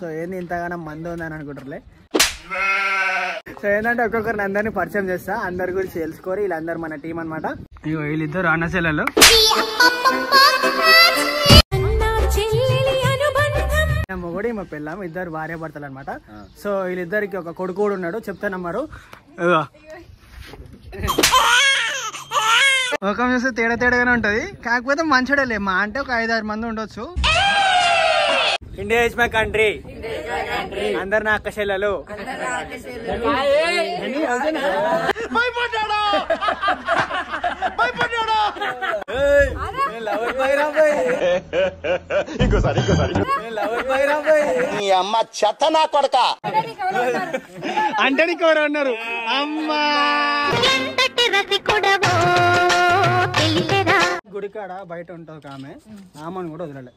So ఏంది ఇంతగానో మంది ఉందని అనుకుంటారులే. సో ఏంటంటే ఒక్కొక్కరిని అందరినీ పరిచయం చేస్తా, అందరి గురించి తెలుసుకోరు. వీళ్ళందరూ మన టీం అనమాట. ఇగో వీళ్ళిద్దరు అన్నచెల్లెలు. మొగుడి మా పిల్లం ఇద్దరు భార్య భర్తలు అనమాట. సో వీళ్ళిద్దరికి ఒక కొడుకు కూడా ఉన్నాడు, చెప్తానమ్మారు. ముఖం చూస్తే తేడాగానే ఉంటది, కాకపోతే మంచోడేలే. మా అంటే ఒక 5-6 మంది ఉండొచ్చు. ఇండియా ఇస్ మై కంట్రీ, అందరు నా అక్క చెల్లెలు. అమ్మ చెత్త నా కొడక అంటే నీకు ఎవరు ఉన్నారు అమ్మా. గుడికాడ బయట ఉంటుంది ఆమె, ఆమెను కూడా వదలలే.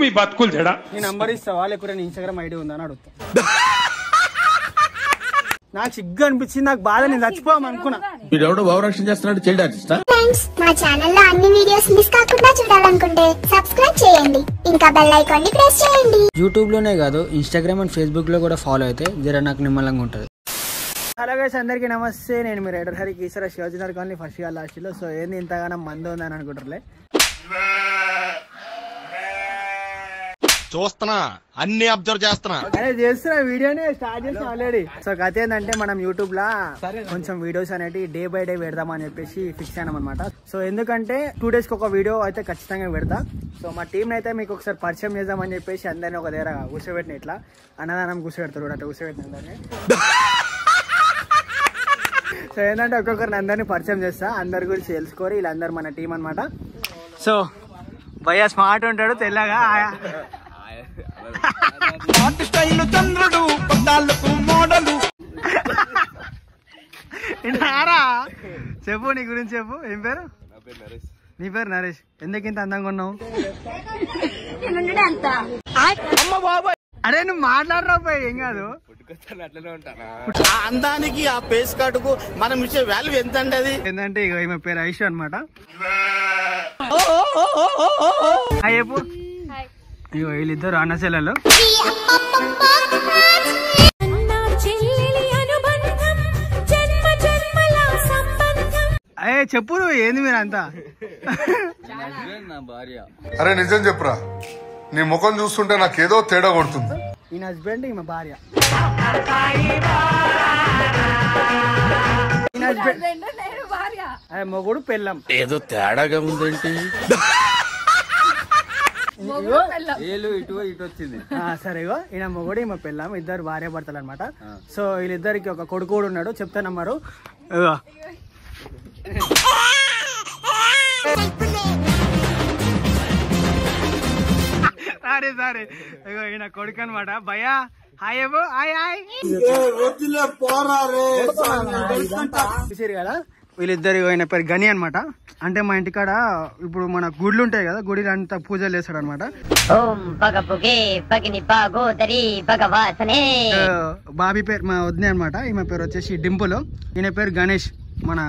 మీ బతుకులు చెడా. నీ నంబర్ ఇస్తావా లేకపోతే నీ ఇన్స్టాగ్రామ్ ఐడి ఉందని అడుగుతా. నాకు సిగ్గు అనిపించింది, నాకు బాధ, నేను చచ్చిపోవాలనుకున్నా. వీడెవడో భావరక్షణ చేస్తున్నాడు, చైల్డ్ ఆర్టిస్ట్. ఫ్రెండ్స్, మా ఛానల్లో అన్ని వీడియోస్ మిస్ కాకుండా చూడాలనుకుంటే సబ్స్క్రైబ్ చేయండి, ఇంకా బెల్ ఐకాన్ ని ప్రెస్ చేయండి. యూట్యూబ్ లోనే కాదు, ఇన్స్టాగ్రామ్ అండ్ ఫేస్బుక్ లో కూడా ఫాలో అయితే జర నాకు నిమ్మలంగా ఉంటుంది. హలో గైస్, అందరికీ నమస్తే. నేను మీ rider Hari Keesara, Shivajinagar colony, first year last లో. సో ఏంది ఇంతగానో మంది ఉందని అనుకుంటారులే. చూస్తున్నా, అన్ని అబ్జర్వ్ చేస్తున్నా. అదే చేస్తున్నా, వీడియోనే స్టార్ట్ చేసిన ఆల్రెడీ. సో కథ ఏంటంటే మనం యూట్యూబ్ లా కొంచెం వీడియోస్ అనేవి డే బై డే పెడదామని చెప్పేసి ఫిక్స్ అయినాం అనమాట. సో ఎందుకంటే 2 days కి ఒక వీడియో అయితే ఖచ్చితంగా పెడతా. సో మా టీం అయితే మీకు ఒకసారి పరిచయం చేద్దామని చెప్పేసి అందరినీ ఒక దగ్గర కూర్చోబెట్టిన, ఇట్లా అన్నదానం కూర్చోబెడతారు అట్లా కూర్చోబెట్టిన అందరినీ. సో ఏంటంటే ఒక్కొక్కరిని అందరినీ పరిచయం చేస్తా, అందరి గురించి తెలుసుకోరు. వీళ్ళందరూ మన టీం అనమాట. సో భయ్య స్మార్ట్ ఉంటాడు, తెల్లగా చంద్రుడు మోడలు. చెప్పు, నీ గురించి చెప్పు. ఏం పేరు? నీ పేరు నరేష్. ఎందుకు ఇంత అందంగా ఉన్నావు? అరే నువ్వు మాట్లాడరా పోయి, ఏం కాదు. అందానికి ఆ ఫేస్ కట్టుకు మనం ఇచ్చే వాల్యూ ఎంత అండి? ఏంటంటే ఇక ఈమె పేరు ఐషు అనమాట. చెప్పు. ఇగో వీళ్ళిద్దరు అన్నచెల్లెలు. అయ్యే చెప్పు, నువ్వు ఏంది మీరంతా? అరే నిజం చెప్పురా, నీ ముఖం చూస్తుంటే నాకేదో తేడా కొడుతుంది. ఈయన హస్బెండ్, ఈమె భార్య. అదే మొగుడు పెళ్ళం. ఏదో తేడాగా ఉందేంటి? సరే, ఇగో ఈయన మొగుడు, ఈమె పెళ్ళం, ఇద్దరు భార్య భర్తలు అనమాట. సో వీళ్ళిద్దరికి ఒక కొడుకు కూడా ఉన్నాడు, చెప్తానమ్మారు. సరే సరే, ఇగో ఈయన కొడుకు అనమాట. భయ్యా హాయ్ ఏమో. హాయ్ హాయ్ చూసారు కదా, వీళ్ళిద్దరు. ఆయన పేరు గని అనమాట. అంటే మా ఇంటికాడ ఇప్పుడు మన గుడులు ఉంటాయి కదా, గుడిలో అంతా పూజలు చేస్తాడు అనమాట. బాబీ పేరు మా వదిన అనమాట. ఈమె పేరు వచ్చేసి డింపుల్, ఈయన పేరు గణేష్. మన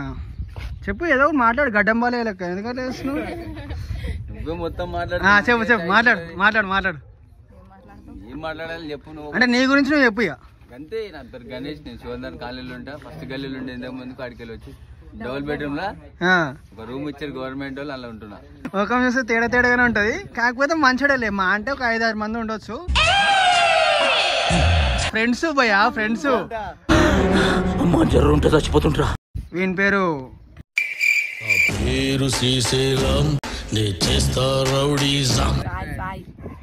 చెప్పు, ఏదో మాట్లాడు, గడ్డం బాలే లెక్క ఎందుకంటే చెప్పు చెప్పు, మాట్లాడు మాట్లాడు మాట్లాడు. ఏం మాట్లాడాలి చెప్పు నువ్వు. అంటే నీ గురించి నువ్వు చెప్పు. ఇక అంతే, నా పేరు గణేష్, నేను శివందర్ కాలనీలో ఉంటా. ఫస్ట్ గల్లీలో ఉండే, ఇంతకు ముందుకు అడికెళ్ళి వచ్చి డబుల్ బెడ్రూమ్ లా ఒక రూమ్ ఇచ్చారు గవర్నమెంట్ వాళ్ళు, అలా ఉంటున్నా. ముఖం చూస్తే తేడాగానే ఉంటది, కాకపోతే మంచోడేలే. మా అంటే ఒక 5-6 మంది ఉండొచ్చు. ఫ్రెండ్స్ భయ్యా, ఫ్రెండ్స్. చచ్చిపోతుంటా. వీని పేరు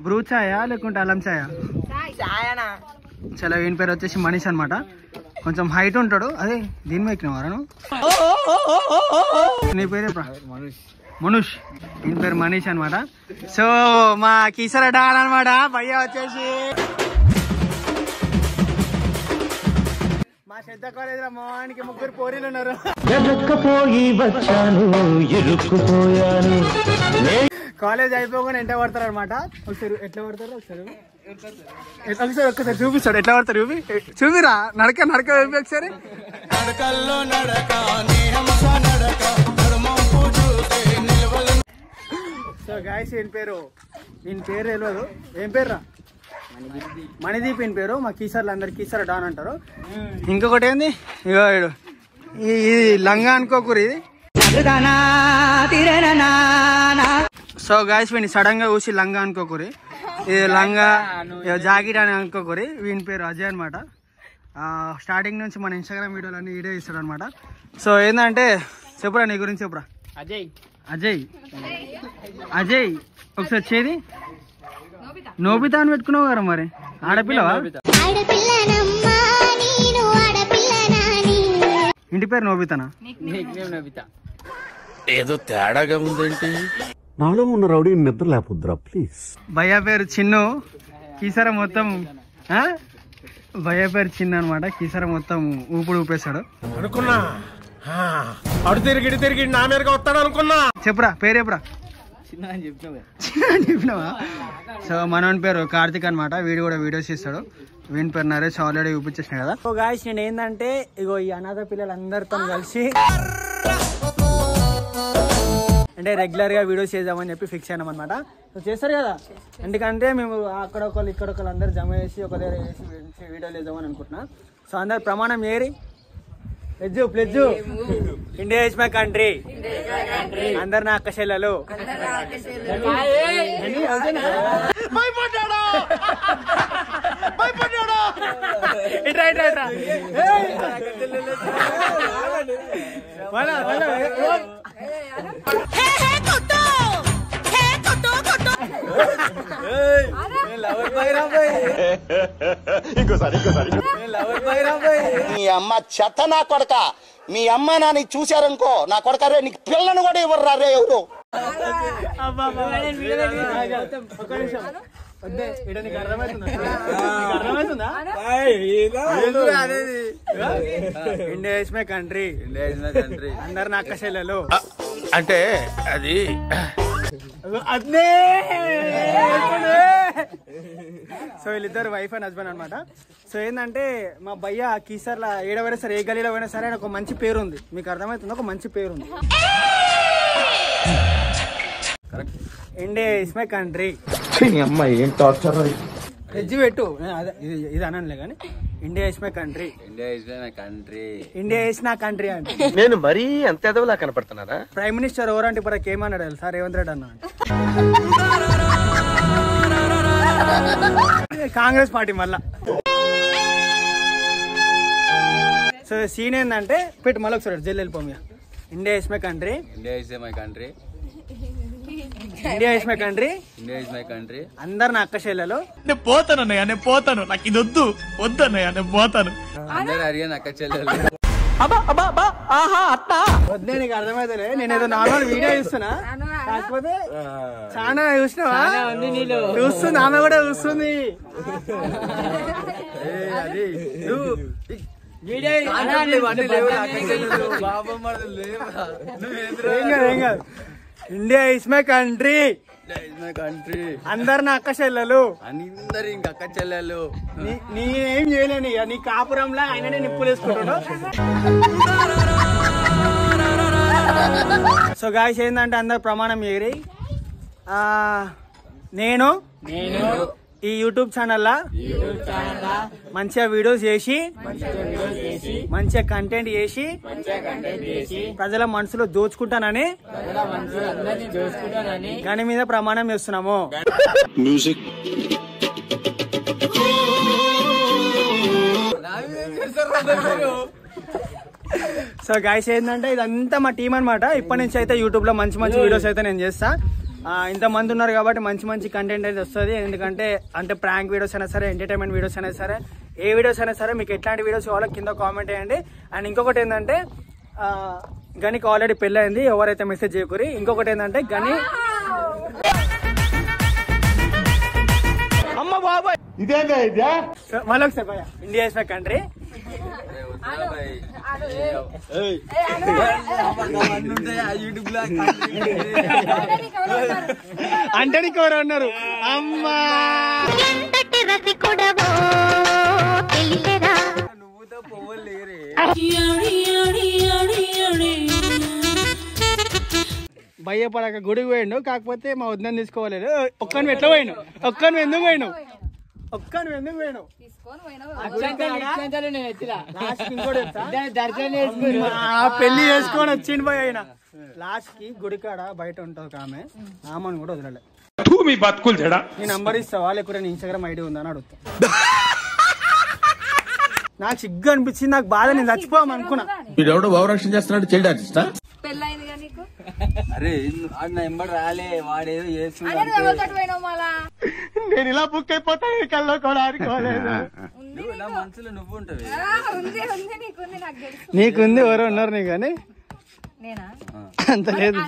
బ్రూ ఛాయా లేకుంటే అల్లం ఛాయా? చాలా. వీని పేరు వచ్చేసి మనీష్ అనమాట. కొంచెం హైట్ ఉంటాడు. అదే దీని ఎక్కినవారా నువ్వు? నీ పేరు మనీష్. దీని పేరు మనీష్ అనమాట. సో మా కీసర డాన్ అనమాట. భయ్య వచ్చేసి మా శ్రద్ధ కాలేజ్ లో మోహానికి 3 పోరీలు ఉన్నారు. కాలేజ్ అయిపోగానే ఎంట పడతారు అనమాట. ఒకసారి ఎట్లా పడతారు, ఒక్కసారి చూపిస్తాడు ఎట్లా పడతారు. చూపిరా, నడక ఒకసారి. సో గాయస్, ఈయన పేరు తెలియదు. ఏం పేరు రా? మణిదీప్ ఈయన పేరు. మా కీసర్లు అందరు కీసర్ డాన్ అంటారు. ఇంకొకటి ఏంది ఇగో ఇది లంగా అనుకోకూరి ఇది. సో గాయస్ వీడిని సడన్ గా చూసి లంగా అనుకోకూరి, ఇది లంగా జాకెట్ అని అనుకోకూరి. వీని పేరు అజయ్ అనమాట. స్టార్టింగ్ నుంచి మన ఇన్స్టాగ్రామ్ వీడియోలు అన్ని వీడియో ఇస్తాడు అనమాట. సో ఏంటంటే చెప్పురా నీ గురించి చెప్పురా. అజయ్ అజయ్ అజయ్ ఒకసారి వచ్చేది నోబితా అని పెట్టుకున్నావు కదా మరి, ఆడపిల్లవా? ఇంటి పేరు నోబితానా? ఏదో తేడాగా ఉందేంటి? నాలో ఉన్న రౌడీ నిద్ర లేకపోద్దురా ప్లీజ్. భయ్య పేరు చిన్ను, కీసర మొత్తం భయ్య పేరు చిన్న అనమాట. కీసర మొత్తం ఊపుడు ఊపేశాడు అనుకున్నా, అడు తిరిగి తిరిగి నా మీదగా వస్తాడు అనుకున్నా. చెప్పురా పేరు చెప్పురా. చిన్న అని చెప్పినావా? సో మనోని పేరు కార్తిక్ అనమాట. వీడు కూడా వీడియోస్ ఇస్తాడు. వీని పేరు నరేష్ ఆల్రెడీ చూపించేసిన కదా. సో గాయస్ నేను ఏంటంటే ఇగో ఈ అనాథ పిల్లలందరితో కలిసి అంటే రెగ్యులర్ గా వీడియోస్ చేద్దామని చెప్పి ఫిక్స్ అయినాం అనమాట. సో చేస్తారు కదా, ఎందుకంటే మేము అక్కడ ఒకళ్ళు ఇక్కడ ఒకళ్ళు అందరు జమ చేసి ఒక దగ్గర చేసి వీడియోలు వేద్దామని అనుకుంటున్నా. సో అందరు ప్రమాణం ఏరి ప్లెడ్జు ప్లెడ్జు. ఇండియా ఇస్ మై కంట్రీ, అందరు నా అక్క చెల్లెలు. ఇట్రా ఇట్రా ఇట్రా మీ అమ్మ చెత్త నా కొడక, మీ అమ్మ నాని చూశారనుకో నా కొడక రే నీకు పిల్లను కూడా ఇవ్వరు రే ఎవరు. ఇండియా ఇస్ మై కంట్రీ, అందరు నా అక్క చెల్లెలు. అంటే అది అదే. సో వీళ్ళిద్దరు వైఫ్ అండ్ హస్బెండ్ అనమాట. సో ఏంటంటే మా భయ్య కీసర్ల ఏడవైనా సరే, ఏ గలీలో పోయినా సరే ఒక మంచి పేరు ఉంది. మీకు అర్థమవుతుంది, ఒక మంచి పేరు ఉంది. India is my country. ఏం టార్చర్. ఎజ్జి పెట్టు, ఇది అనలే కానీ India is my country. India is my country. India is నా కంట్రీ అంటే నేను మరీ అంత ఎదవలా కనపడుతున్నారా? ప్రైమ్ మినిస్టర్ ఎవరంటే ఇప్పుడు ఏమన్నాడు తెలుసా? రేవంత్ రెడ్డి అన్న. కాంగ్రెస్ పార్టీ మళ్ళా. సో సీన్ ఏంటంటే పెట్టి మళ్ళీ ఒకసారి జైలు వెళ్ళిపోయా. India is my country, India is my country, India is my country, India is my country. అందరు నా అక్క చెల్లెలు. నేను పోతాను అన్నయ్య, నేను పోతాను, నాకు ఇది వద్దు వద్దన్నయ్య, నేను పోతాను. అందరు అడిగాను అక్క చెల్లెలు. వద్దే నీకు అర్థమైతే నేను ఏదో నార్మల్ వీడియో చూస్తున్నా, కాకపోతే చాలా చూసినావా? చూస్తుంది ఆమె కూడా చూస్తుంది. ఏం కాదు. India is my country, country, అందరు నా అక్క చెల్లెలు. అందరు ఇంక అక్క చెల్లెలు. నేనేం చేయలేను ఇక నీ కాపురంలో ఆయననే నిప్పులు వేసుకుంటాడు. సో గాయస్ ఏంటంటే అందరు ప్రమాణం ఏరి నేను ఈ యూట్యూబ్ ఛానల్లో మంచిగా వీడియోస్ చేసి మంచిగా కంటెంట్ చేసి ప్రజల మనసులో దోచుకుంటానని దాని మీద ప్రమాణం చేస్తున్నాము. మ్యూజిక్ సో గైస్ ఏంటంటే ఇదంతా మా టీం అనమాట. ఇప్పటి నుంచి అయితే యూట్యూబ్ లో మంచి మంచి వీడియోస్ అయితే నేను చేస్తా. ఇంతమంది ఉన్నారు కాబట్టి మంచి మంచి కంటెంట్ అయితే వస్తుంది. ఎందుకంటే అంటే ప్రాంక్ వీడియోస్ అయినా సరే, ఎంటర్టైన్మెంట్ వీడియోస్ అయినా సరే, ఏ వీడియోస్ అయినా సరే మీకు ఎట్లాంటి వీడియోస్ కావాలో కింద కామెంట్ చేయండి. అండ్ ఇంకొకటి ఏంటంటే గనికి ఆల్రెడీ పెళ్ళైంది, ఎవరైతే మెసేజ్ చేయకూరి. ఇంకొకటి ఏంటంటే గని మళ్ళీ ఒకసారి భయ్యా ఇండియా ఇస్ మై కంట్రీ. అంటే నీకు ఎవరు అన్నారు అమ్మా? నువ్వుతో పువ్వులు లేరే. భయ్యపడక గుడికి పోయిండు, కాకపోతే మా వద్దం తీసుకోలేదు. ఒక్కని ఎట్లా పోయిను? ఒక్కని ఎందుకు పోయిను? ఒక్క నువ్వు ఎందుకు పోయినావు పెళ్లి చేసుకొని వచ్చింది పోయి అయినా లాస్ట్ కి గుడికాడ బయట ఉంటుంది ఒక ఆమె ఆమెను కూడా వదలలే. మీ బతుకులు చెడా. నీ నంబర్ ఇస్తావా లేకపోతే నీ ఇన్స్టాగ్రామ్ ఐడి ఉందని అడుగుతా. నాకు సిగ్గు అనిపించింది, నాకు బాధ, నేను చచ్చిపోవాలనుకున్నా. వీడెవడో భావరక్షణ చేస్తున్నాడు, చైల్డ్ ఆర్టిస్టా? అరే నా ఎంబడి రాలే, వాడేదో నేను ఇలా బుక్ అయిపోతా కల్లో కూడా ఆడుకోలేదు. నా మనసులో నువ్వు ఉంటది. నీకుంది, ఎవరో ఉన్నారు నీ కానీ అంత లేదు.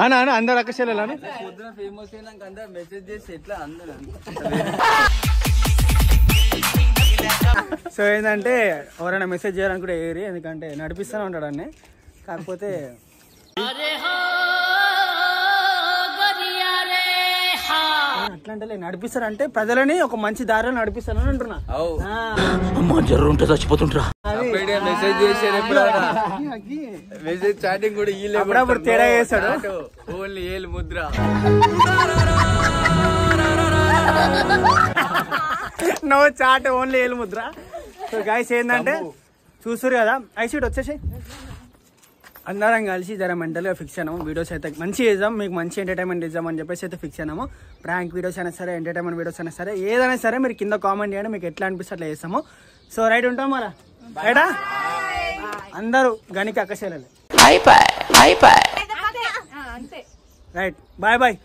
అన్నా అందరు అక్కచెల్లెలను పొద్దున ఫేమస్ అయినాక అందరు మెసేజ్ చేసి ఎట్లా అందరు. సో ఏంటంటే ఎవరైనా మెసేజ్ చేయాలనుకుంటే ఏరి, ఎందుకంటే నడిపిస్తూనే ఉంటాడు అన్నీ. కాకపోతే అట్లాంటే నడిపిస్తారంటే ప్రజలని ఒక మంచి దారిలో నడిపిస్తారని అంటున్నా. మెసేజ్ చేసారు, మెసేజ్ చాటింగ్ కూడా అప్పుడప్పుడు తేడా చేస్తాడు. ఓన్లీ ఏలు ముద్ర. నో చాట్ ఓన్లీ ఏలు ముద్ర. సో గైస్ ఏంటంటే చూస్తారు కదా, ఐసీట్ వచ్చేసి అందరం కలిసి జర మెంటల్గా ఫిక్స్ అయినాము. వీడియోస్ అయితే మంచి చేద్దాం, మీకు మంచి ఎంటర్టైన్మెంట్ ఇద్దాం అని చెప్పేసి అయితే ఫిక్స్ అయినాము. ప్రాంక్ వీడియోస్ అయినా సరే, ఎంటర్టైన్మెంట్ వీడియోస్ అయినా సరే, ఏదైనా సరే మీరు కింద కామెంట్ చేయండి, మీకు ఎట్లా అనిపిస్తే అట్లా చేస్తాము. సో రైట్ ఉంటాం మళ్ళా రైటా. అందరూ గనికి అక్కశైలే. Right, bye bye.